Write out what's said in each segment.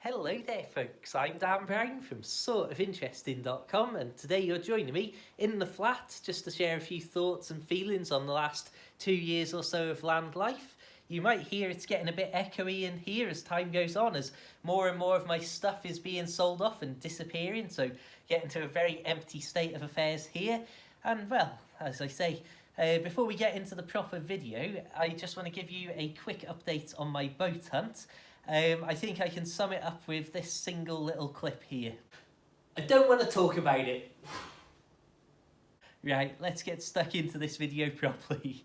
Hello there folks, I'm Dan Brown from sortofinteresting.com and today you're joining me in the flat just to share a few thoughts and feelings on the last 2 years or so of land life. You might hear it's getting a bit echoey in here as time goes on, as more and more of my stuff is being sold off and disappearing, so getting to a very empty state of affairs here. And well, as I say, before we get into the proper video, I just want to give you a quick update on my boat hunt. I think I can sum it up with this single little clip here. I don't want to talk about it. Right, let's get stuck into this video properly.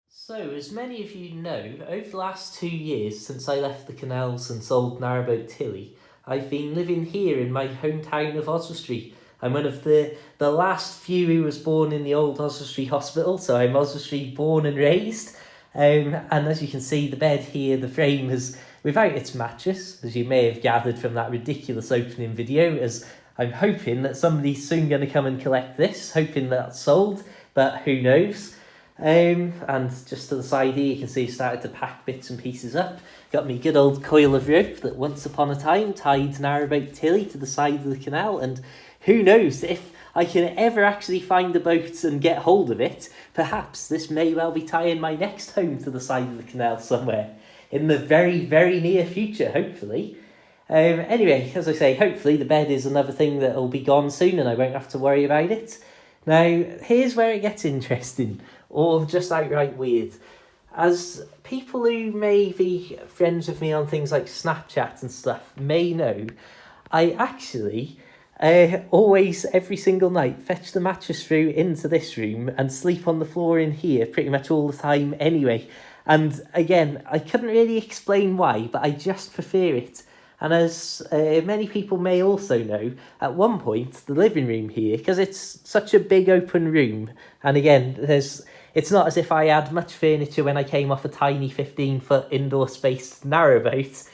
So, as many of you know, over the last 2 years since I left the canals and sold Narrowboat Tilly, I've been living here in my hometown of Oswestry. I'm one of the last few who was born in the old Oswestry Hospital, so I'm Oswestry born and raised. And as you can see, the bed here, the frame is without its mattress, as you may have gathered from that ridiculous opening video, as I'm hoping that somebody's soon going to come and collect this, hoping that's sold, but who knows. And just to the side here, you can see I started to pack bits and pieces up. Got me good old coil of rope that once upon a time tied Narrowboat Tilly to the side of the canal, and who knows if I can ever actually find a boat and get hold of it. Perhaps this may well be tying my next home to the side of the canal somewhere in the very, very near future, hopefully. Anyway, as I say, hopefully the bed is another thing that will be gone soon and I won't have to worry about it. Now, here's where it gets interesting, or just outright weird. As people who may be friends with me on things like Snapchat and stuff may know, I actually always, every single night, fetch the mattress through into this room and sleep on the floor in here pretty much all the time anyway. And again, I couldn't really explain why, but I just prefer it. And as many people may also know, at one point, the living room here, because it's such a big open room, and again, it's not as if I had much furniture when I came off a tiny 15-foot indoor spaced narrowboat.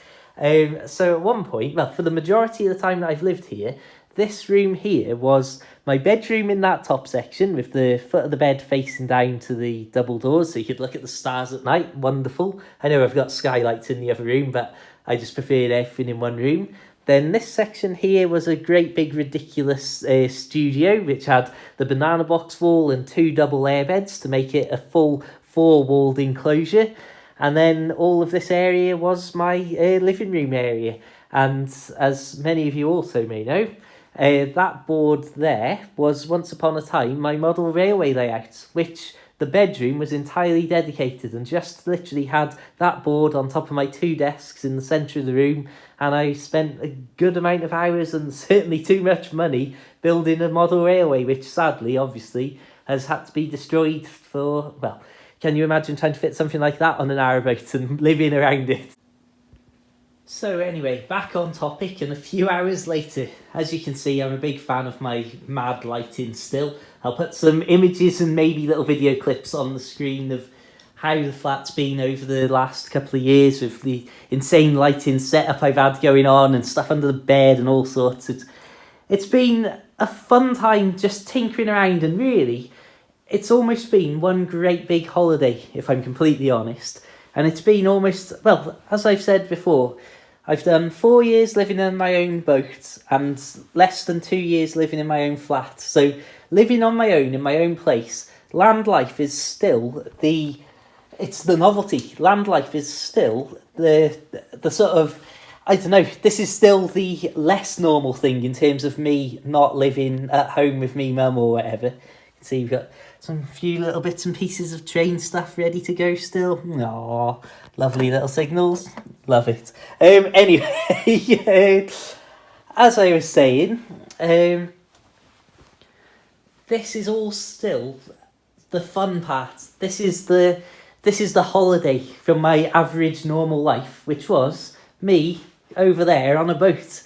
So at one point, well, for the majority of the time that I've lived here, this room here was my bedroom in that top section with the foot of the bed facing down to the double doors so you could look at the stars at night. Wonderful. I know I've got skylights in the other room, but I just preferred everything in one room. Then this section here was a great big ridiculous studio which had the banana box wall and 2 double air beds to make it a full 4-walled enclosure. And then all of this area was my living room area. And as many of you also may know, that board there was once upon a time my model railway layout, which the bedroom was entirely dedicated and just literally had that board on top of my 2 desks in the centre of the room, and I spent a good amount of hours and certainly too much money building a model railway, which sadly, obviously, has had to be destroyed for, well, can you imagine trying to fit something like that on a narrowboat and living around it? So anyway, back on topic, and a few hours later, as you can see, I'm a big fan of my mad lighting still. I'll put some images and maybe little video clips on the screen of how the flat's been over the last couple of years with the insane lighting setup I've had going on and stuff under the bed and all sorts. It's been a fun time just tinkering around, and really, it's almost been one great big holiday, if I'm completely honest. And it's been almost, well, as I've said before, I've done 4 years living in my own boat and less than 2 years living in my own flat. So living on my own in my own place, land life is still it's the novelty. Land life is still the sort of, I don't know, this is still the less normal thing in terms of me not living at home with me mum or whatever. You can see we've got some few little bits and pieces of train stuff ready to go still. Aww, lovely little signals. Love it. Anyway, as I was saying, this is all still the fun part. This is the holiday from my average normal life, which was me over there on a boat.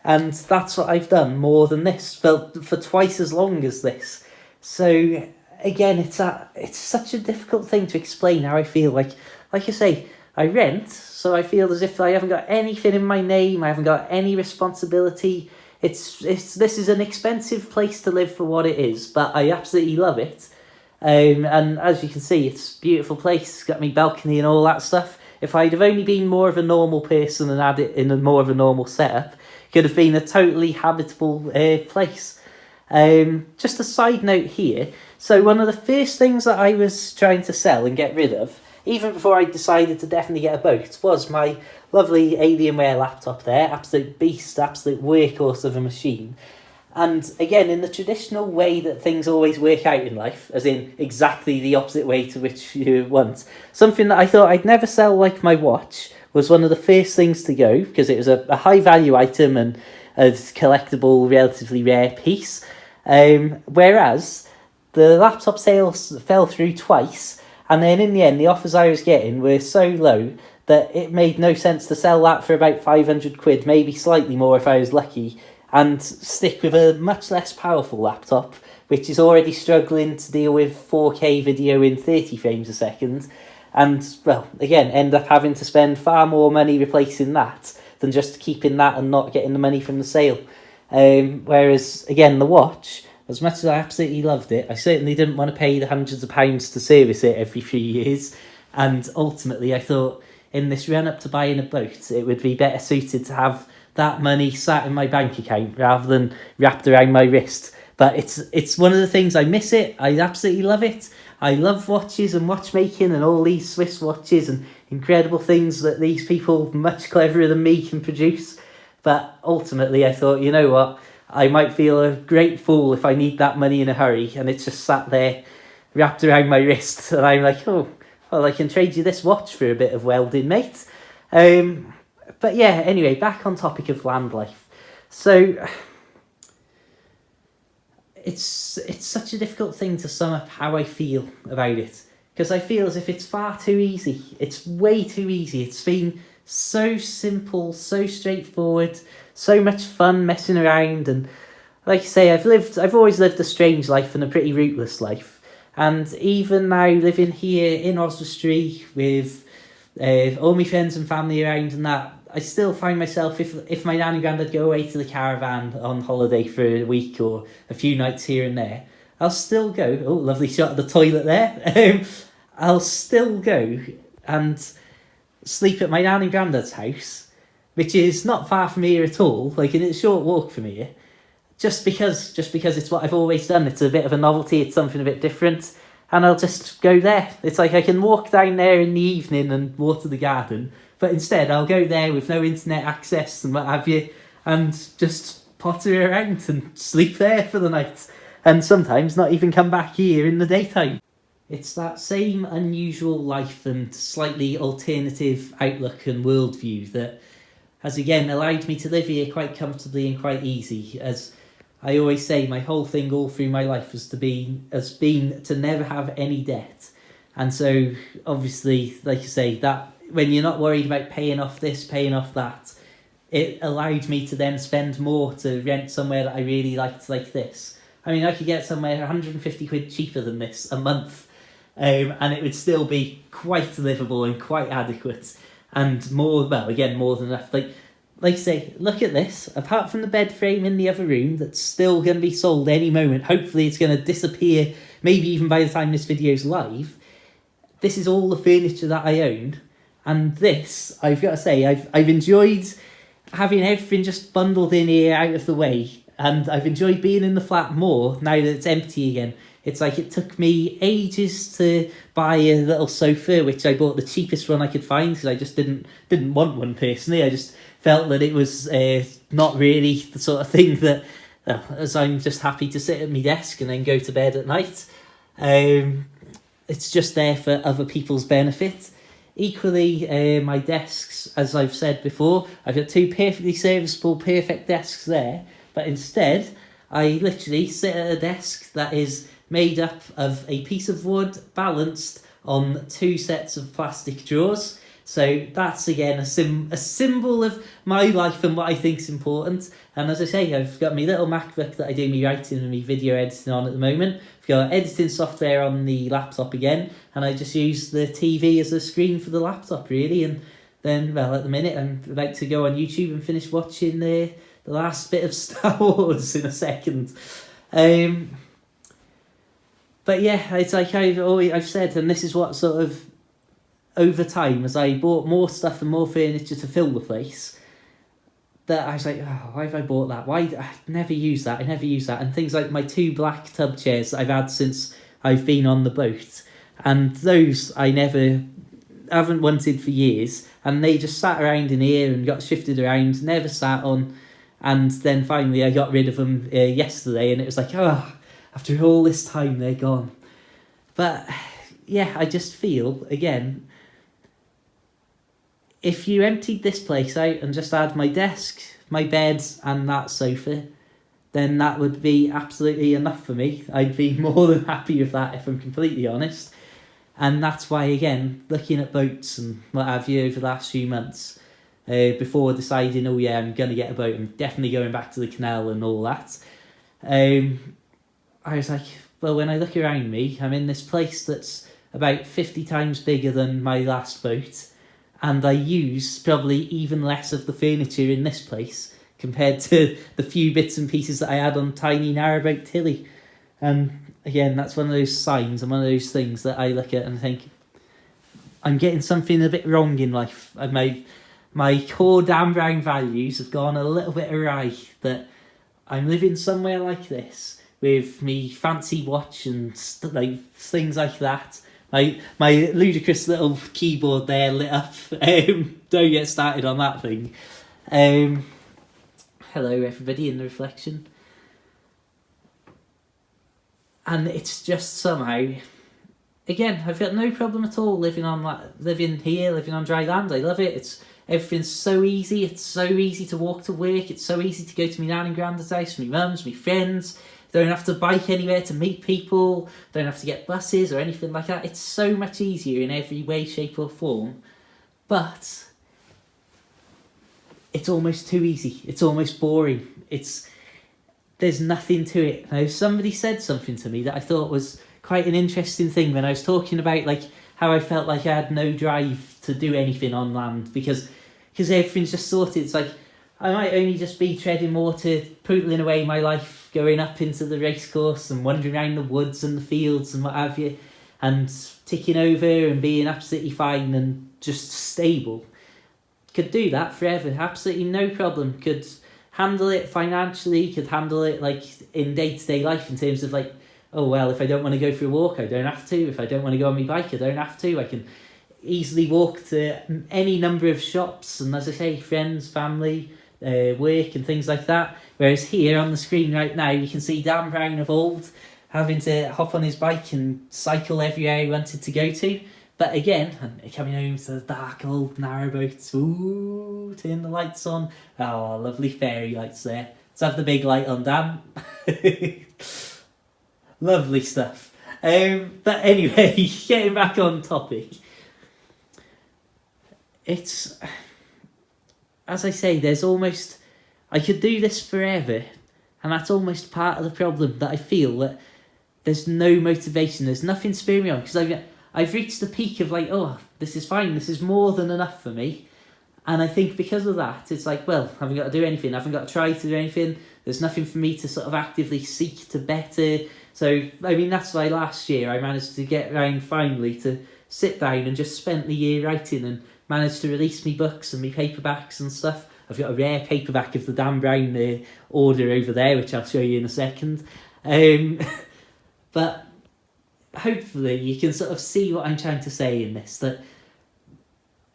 And that's what I've done more than this, for twice as long as this. So again, it's such a difficult thing to explain how I feel. Like I say, I rent, so I feel as if I haven't got anything in my name. I haven't got any responsibility. This is an expensive place to live for what it is, but I absolutely love it. And as you can see, it's a beautiful place. It's got me balcony and all that stuff. if I'd have only been more of a normal person and had it in a more of a normal setup, it could have been a totally habitable place. Just a side note here. So one of the first things that I was trying to sell and get rid of, even before I decided to definitely get a boat, was my lovely Alienware laptop there. Absolute beast, absolute workhorse of a machine. And again, in the traditional way that things always work out in life, as in exactly the opposite way to which you want, something that I thought I'd never sell, like my watch, was one of the first things to go, because it was a high value item and a collectible, relatively rare piece. Whereas the laptop sales fell through twice, and then in the end, the offers I was getting were so low that it made no sense to sell that for about 500 quid, maybe slightly more if I was lucky, and stick with a much less powerful laptop, which is already struggling to deal with 4K video in 30 frames a second, and, well, again, end up having to spend far more money replacing that than just keeping that and not getting the money from the sale. Whereas, again, the watch, as much as I absolutely loved it, I certainly didn't want to pay the hundreds of pounds to service it every few years, and ultimately I thought, in this run-up to buying a boat, it would be better suited to have that money sat in my bank account rather than wrapped around my wrist. But it's one of the things, I miss it. I absolutely love it. I love watches and watchmaking and all these Swiss watches and incredible things that these people much cleverer than me can produce. But ultimately I thought, you know what, I might feel a great fool if I need that money in a hurry and it's just sat there wrapped around my wrist, and I'm like, oh, well, I can trade you this watch for a bit of welding, mate. But yeah, anyway, back on topic of land life. So it's such a difficult thing to sum up how I feel about it, because I feel as if it's far too easy. It's way too easy. It's been so simple, so straightforward, so much fun messing around, and like I say, I've always lived a strange life and a pretty rootless life, and even now living here in Oswestry with all my friends and family around and that, I still find myself, if my nan and granddad go away to the caravan on holiday for a week or a few nights here and there, I'll still go, oh, lovely shot of the toilet there, I'll still go and sleep at my nan and granddad's house, which is not far from here at all, like it's a short walk from here, just because it's what I've always done. It's a bit of a novelty, it's something a bit different, and I'll just go there. It's like I can walk down there in the evening and water the garden, but instead I'll go there with no internet access and what have you, and just potter around and sleep there for the night, and sometimes not even come back here in the daytime. It's that same unusual life and slightly alternative outlook and worldview that has again allowed me to live here quite comfortably and quite easy. As I always say, my whole thing all through my life has been to never have any debt. And so obviously, like you say, that when you're not worried about paying off this, paying off that, it allowed me to then spend more to rent somewhere that I really liked, like this. I mean, I could get somewhere 150 quid cheaper than this a month, and it would still be quite livable and quite adequate, and more than enough. Like I say, look at this. Apart from the bed frame in the other room that's still going to be sold any moment, hopefully it's going to disappear, maybe even by the time this video's live, this is all the furniture that I own. And this, I've got to say, I've enjoyed having everything just bundled in here out of the way, and I've enjoyed being in the flat more now that it's empty again. It's like it took me ages to buy a little sofa, which I bought the cheapest one I could find because I just didn't want one personally. I just felt that it was not really the sort of thing that, as I'm just happy to sit at my desk and then go to bed at night. It's just there for other people's benefit. Equally, my desks, as I've said before, I've got two perfectly serviceable, perfect desks there, but instead, I literally sit at a desk that is made up of a piece of wood balanced on two sets of plastic drawers. So that's, again, a symbol of my life and what I think is important. And as I say, I've got my little MacBook that I do my writing and my video editing on at the moment. I've got editing software on the laptop again, and I just use the TV as a screen for the laptop, really. And then, well, at the minute, I'm about to go on YouTube and finish watching the last bit of Star Wars in a second. But yeah, it's like I've said, and this is what sort of over time, as I bought more stuff and more furniture to fill the place, that I was like, oh, why have I bought that? Why I never use that? I never use that. And things like my 2 black tub chairs that I've had since I've been on the boat, and those I haven't wanted for years, and they just sat around in here and got shifted around, never sat on, and then finally I got rid of them yesterday, and it was like, oh, after all this time they're gone. But yeah, I just feel, again, if you emptied this place out and just had my desk, my bed and that sofa, then that would be absolutely enough for me. I'd be more than happy with that, if I'm completely honest. And that's why, again, looking at boats and what have you over the last few months, before deciding, oh yeah, I'm going to get a boat, I'm definitely going back to the canal and all that, I was like, well, when I look around me, I'm in this place that's about 50 times bigger than my last boat, and I use probably even less of the furniture in this place compared to the few bits and pieces that I had on tiny narrowboat Tilly. And again, that's one of those signs and one of those things that I look at and think, I'm getting something a bit wrong in life. My core Dan Brown values have gone a little bit awry, that I'm living somewhere like this with me fancy watch and like things like that. My ludicrous little keyboard there lit up. Don't get started on that thing. Hello everybody in the reflection. And it's just somehow, again, I've got no problem at all living here, living on dry land. I love it. Everything's so easy. It's so easy to walk to work. It's so easy to go to my nan and granddad's house, my mum's, my friends. Don't have to bike anywhere to meet people. Don't have to get buses or anything like that. It's so much easier in every way, shape or form. But it's almost too easy. It's almost boring. There's nothing to it. Now, somebody said something to me that I thought was quite an interesting thing when I was talking about like how I felt like I had no drive to do anything on land because everything's just sorted. It's like I might only just be treading water, pootling away my life, going up into the racecourse and wandering around the woods and the fields and what have you, and ticking over and being absolutely fine and just stable. Could do that forever, absolutely no problem. Could handle it financially, could handle it like in day-to-day life in terms of like, oh well, if I don't want to go for a walk, I don't have to. If I don't want to go on my bike, I don't have to. I can easily walk to any number of shops and, as I say, friends, family, work and things like that. Whereas here on the screen right now, you can see Dan Brown of old having to hop on his bike and cycle everywhere he wanted to go to. But again, coming home to the dark old narrowboat, ooh, turn the lights on. Oh, lovely fairy lights there. Let's have the big light on, Dan. Lovely stuff. But anyway, getting back on topic. It's, as I say, I could do this forever, and that's almost part of the problem, that I feel that there's no motivation, there's nothing spurring me on, because I've reached the peak of like, oh, this is fine, this is more than enough for me. And I think because of that, it's like, well, I haven't got to do anything, I haven't got to try to do anything, there's nothing for me to sort of actively seek to better. So, I mean, that's why last year I managed to get around finally to sit down and just spent the year writing and managed to release me books and me paperbacks and stuff. I've got a rare paperback of the Dan Brown order over there, which I'll show you in a second. But hopefully you can sort of see what I'm trying to say in this, that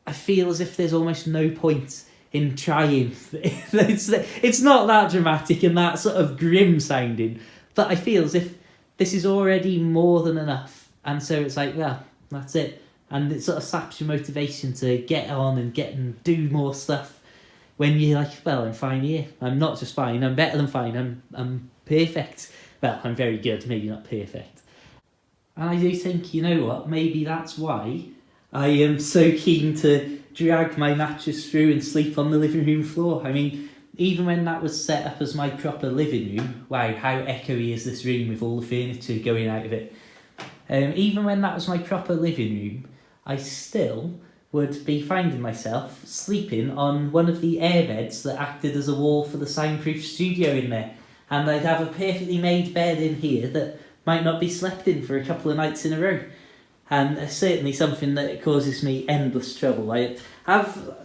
I feel as if there's almost no point in trying. It's not that dramatic and that sort of grim sounding, but I feel as if this is already more than enough. And so it's like, well, that's it. And it sort of saps your motivation to get on and do more stuff when you're like, well, I'm fine here. I'm not just fine, I'm better than fine. I'm perfect. Well, I'm very good, maybe not perfect. And I do think, you know what, maybe that's why I am so keen to drag my mattress through and sleep on the living room floor. I mean, even when that was set up as my proper living room, wow, how echoey is this room with all the furniture going out of it. Even when that was my proper living room, I still would be finding myself sleeping on one of the airbeds that acted as a wall for the soundproof studio in there. And I'd have a perfectly made bed in here that might not be slept in for a couple of nights in a row. and it's certainly something that causes me endless trouble. I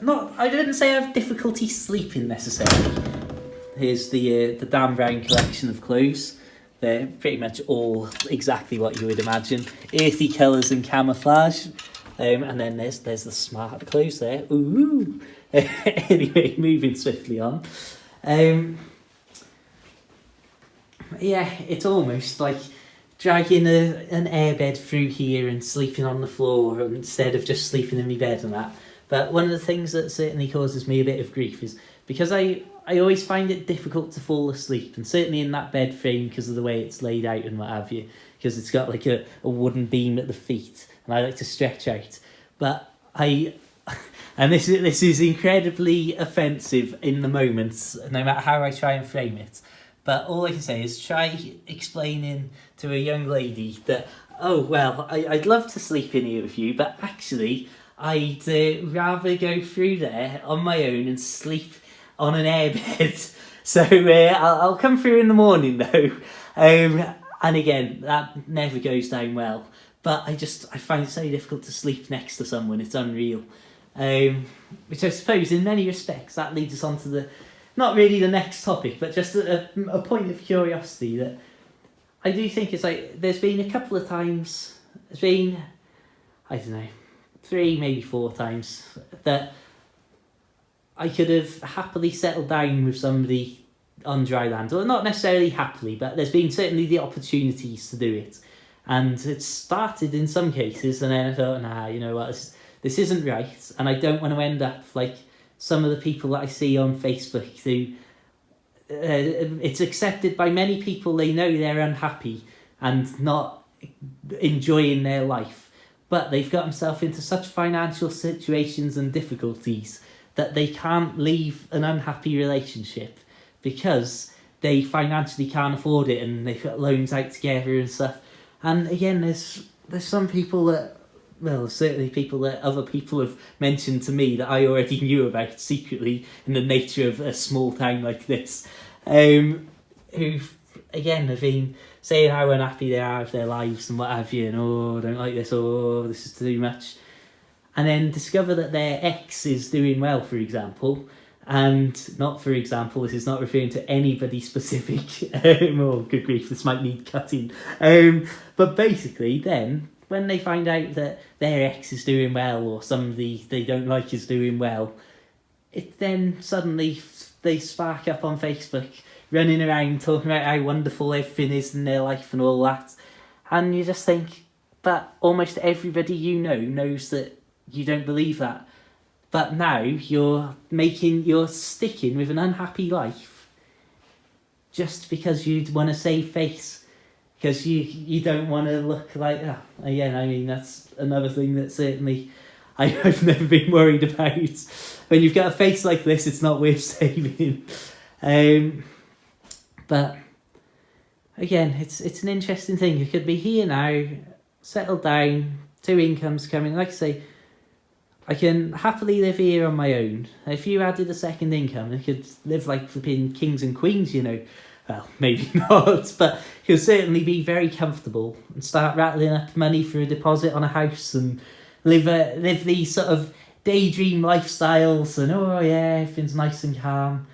wouldn't say I have difficulty sleeping necessarily. Here's the Dan Brown collection of clothes. They're pretty much all exactly what you would imagine. Earthy colours and camouflage. And then there's the smart clothes there. Ooh. Anyway, moving swiftly on. Yeah, it's almost like dragging an airbed through here and sleeping on the floor instead of just sleeping in my bed and that. But one of the things that certainly causes me a bit of grief is because I always find it difficult to fall asleep, and certainly in that bed frame because of the way it's laid out and what have you, because it's got like a wooden beam at the feet and I like to stretch out. But and this is incredibly offensive in the moment, no matter how I try and frame it. But all I can say is try explaining to a young lady that, oh, well, I'd love to sleep in here with you, but actually I'd rather go through there on my own and sleep on an airbed. So I'll come through in the morning though. And again, that never goes down well. But I find it so difficult to sleep next to someone, it's unreal. Which I suppose in many respects that leads us on to the, not really the next topic, but just a point of curiosity that I do think is like, there's been a couple of times, there's been, I don't know, 3, maybe 4 times that I could have happily settled down with somebody on dry land. Well, not necessarily happily, but there's been certainly the opportunities to do it. And it started in some cases, and then I thought, nah, you know what, this isn't right, and I don't want to end up like some of the people that I see on Facebook who it's accepted by many people, they know they're unhappy and not enjoying their life, but they've got themselves into such financial situations and difficulties that they can't leave an unhappy relationship because they financially can't afford it and they've got loans out together and stuff. And again, there's some people that, well, certainly people that other people have mentioned to me that I already knew about secretly in the nature of a small town like this, who, again, have been saying how unhappy they are with their lives and what have you, and oh, I don't like this, oh, this is too much. And then discover that their ex is doing well, for example, and not for example, this is not referring to anybody specific, oh, good grief, this might need cutting, but basically then, when they find out that their ex is doing well or somebody they don't like is doing well, it then suddenly they spark up on Facebook, running around talking about how wonderful everything is in their life and all that. And you just think, but almost everybody you know knows that you don't believe that. But now you're sticking with an unhappy life just because you'd want to save face. Because you don't want to look like that. Again, I mean, that's another thing that certainly I've never been worried about. When you've got a face like this, it's not worth saving. But again, it's an interesting thing. You could be here now, settled down, 2 incomes coming. Like I say, I can happily live here on my own. If you added a second income, I could live like flipping kings and queens, you know. Well, maybe not, but you'll certainly be very comfortable and start rattling up money for a deposit on a house and live these sort of daydream lifestyles and oh yeah, everything's nice and calm.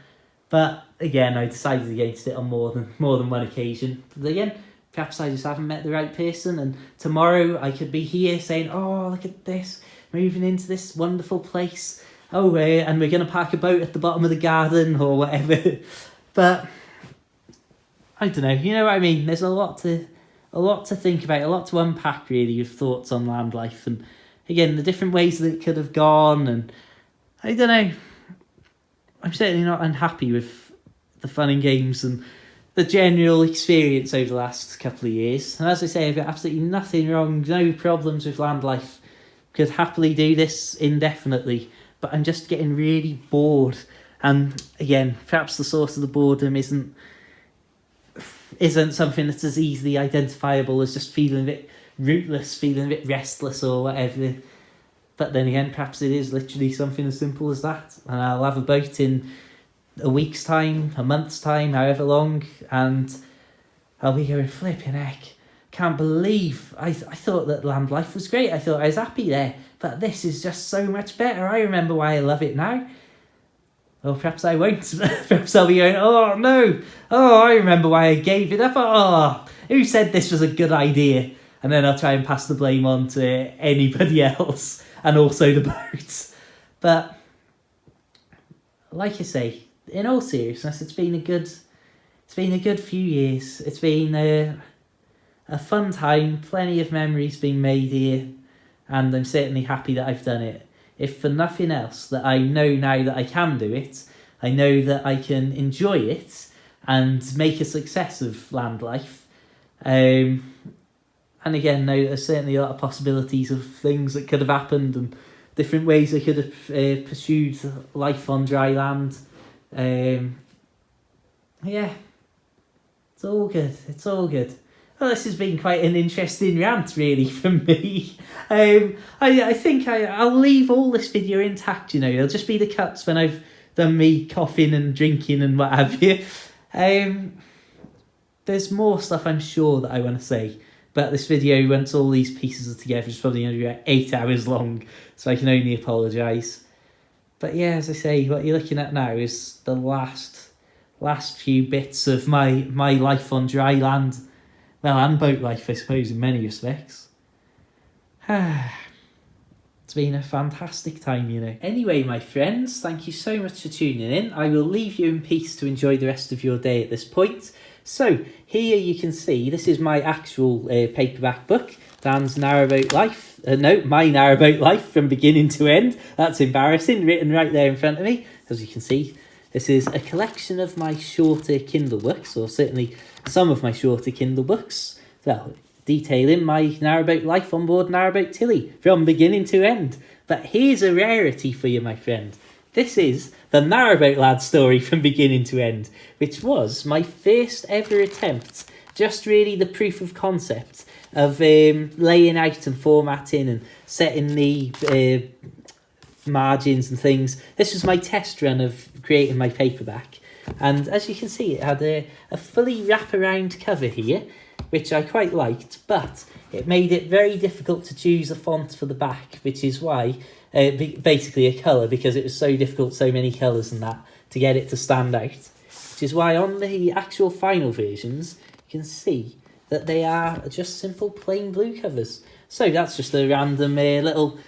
But again, I decided against it on more than one occasion. But again, perhaps I just haven't met the right person, and tomorrow I could be here saying, oh, look at this, moving into this wonderful place. Oh, and we're going to park a boat at the bottom of the garden or whatever. But I don't know, you know what I mean? There's a lot to think about, a lot to unpack really with thoughts on land life, and again, the different ways that it could have gone, and I don't know, I'm certainly not unhappy with the fun and games and the general experience over the last couple of years. And as I say, I've got absolutely nothing wrong, no problems with land life. Could happily do this indefinitely, but I'm just getting really bored. And again, perhaps the source of the boredom isn't something that's as easily identifiable as just feeling a bit rootless, feeling a bit restless or whatever. But then again, perhaps it is literally something as simple as that. And I'll have a boat in a week's time, a month's time, however long, and I'll be going, flipping heck. can't believe I thought that land life was great. I thought I was happy there, but this is just so much better. I remember why I love it now. Or perhaps I won't. Perhaps I'll be going, oh no, oh, I remember why I gave it up. Oh, who said this was a good idea? And then I'll try and pass the blame on to anybody else, and also the boat. But like I say, in all seriousness, it's been a good few years. It's been a fun time, plenty of memories being made here, and I'm certainly happy that I've done it. If for nothing else, that I know now that I can do it, I know that I can enjoy it and make a success of land life. And again, no, there's certainly a lot of possibilities of things that could have happened and different ways I could have pursued life on dry land. Yeah, it's all good. It's all good. Well, this has been quite an interesting rant, really, from me. I think I'll leave all this video intact, it'll just be the cuts when I've done me coughing and drinking and what have you. There's more stuff I'm sure that I want to say, but this video, once all these pieces are together, is probably going to be about 8 hours long, so I can only apologise. But yeah, as I say, what you're looking at now is the last few bits of my life on dry land. Well, and boat life, I suppose, in many respects. It's been a fantastic time, Anyway, my friends, thank you so much for tuning in. I will leave you in peace to enjoy the rest of your day at this point. So, here you can see, this is my actual paperback book, Dan's Narrowboat Life. My Narrowboat Life from beginning to end. That's embarrassing, written right there in front of me. As you can see, this is a collection of my shorter Kindle books, or certainly some of my shorter Kindle books, well, detailing my narrowboat life on board Narrowboat Tilly from beginning to end. But here's a rarity for you, my friend. This is the Narrowboat Lad story from beginning to end, which was my first ever attempt, just really the proof of concept of laying out and formatting and setting the margins and things. This was my test run of creating my paperback. And as you can see, it had a fully wraparound cover here, which I quite liked, but it made it very difficult to choose a font for the back, which is why, basically a colour, because it was so difficult, so many colours and that, to get it to stand out. Which is why on the actual final versions, you can see that they are just simple plain blue covers. So that's just a random little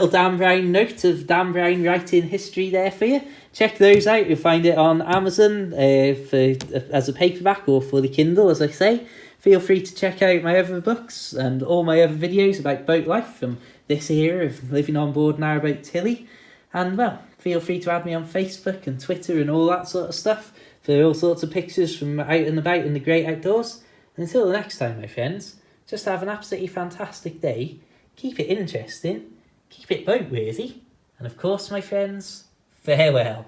Dan Brown note of Dan Brown writing history there for you. Check those out. You'll find it on Amazon as a paperback or for the Kindle, as I say. Feel free to check out my other books and all my other videos about boat life from this era of living on board Narrowboat Tilly. And, well, feel free to add me on Facebook and Twitter and all that sort of stuff for all sorts of pictures from out and about in the great outdoors. And until the next time, my friends, just have an absolutely fantastic day. Keep it interesting. Keep it boat-worthy. And, of course, my friends, farewell.